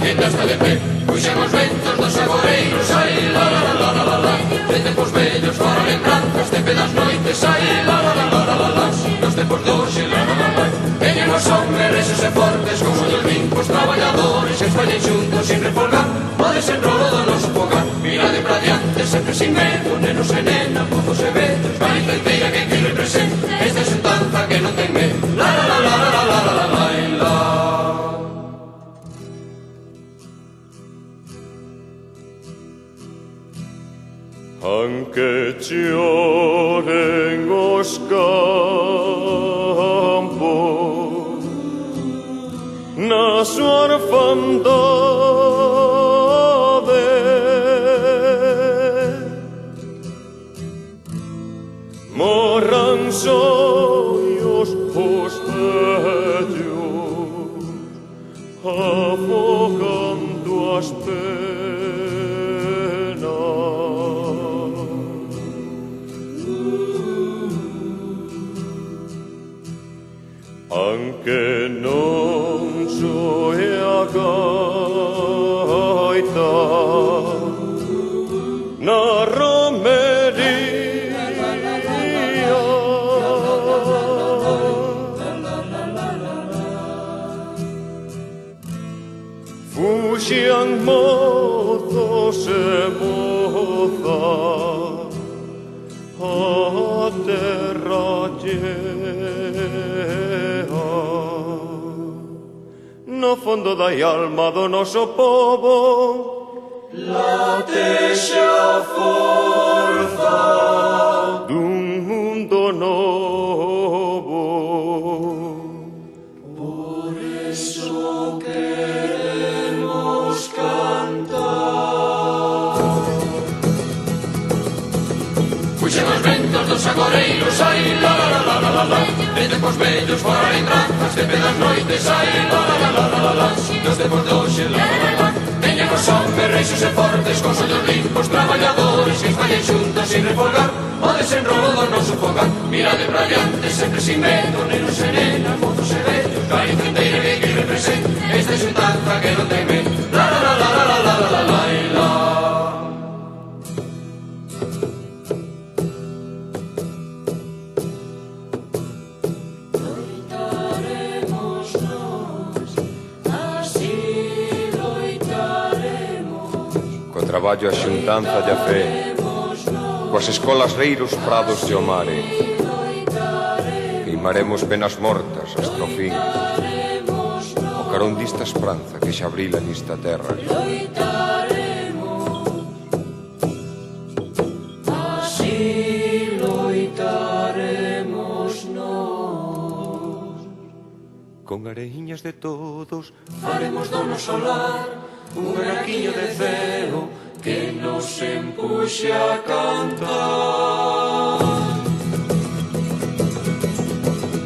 ainda está de pé. Puxen os ventos dos agoreiros, ai, la la la la la la. De tempos vellos fora lembranzas, de pedas noites, ai, la la la la la la. Nos tempos de hoxe, la la la la. Veñen os hombres rexos e fortes, con ollos limpos, traballadores, que fallen xuntos sin refolgar, o desenrolo do noso fogar. Mirade pra diante, sempre sin medo, nenos e nenas, mozos e vellos, Galicia inteira que aquí representa esta xuntanza que non ten medo. La la la la la la la la la la. Anche lloren os campos na súa orfandade, morran sonhos os velhos afogando as penas. Anche non soe a gaita na romería, fuxian mozos e mozas a terra no fondo da alma do noso povo latexe a forza dun mundo novo. Por eso queremos cantar. Puxen os ventos dos agoreiros, ai, la la la la la la. De tempos vellos fora lembranzas, de pedas noites, ai, la la la la la la. Nos tempos de hoxe, la la la la. Veñen os hombres rexos e fortes, con ollos limpos, traballadores, que fallen xuntos sin refolgar, o desenrolo do noso fogar. Mirade pra diante, sempre sin medo, nenos e nenas, mozos e vellos, Galicia inteira que aquí representa esta xuntanza que non ten medo. La la la la la la la la la la. Traballo a xuntanza de a fe, coas escolas reiros prados de o mare, queimaremos penas mortas hasta o fin, o carón dista esperanza que xa brila nesta terra. Así loitaremos nós, con areiñas de todos faremos do noso lar un araquiño de ceo que nos empuxe a cantar.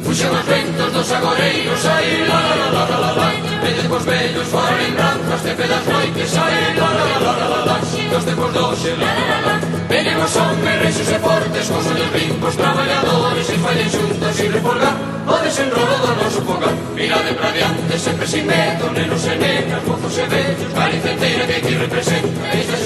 Puxen os ventos dos agoreiros, ai, la la la la la la. De tempos vellos fora lembranzas, de pedas noites, ai, la la la la la la. Nos tempos de hoxe, la la la la. Veñen os hombres rexos e fortes, con ollos limpos, traballadores, que fallen xuntos sin refolgar, o desenrolo do noso fogar. Mirade pra diante, sempre sin medo, nenos e nenas, mozos e vellos, Galicia inteira que aquí representa esta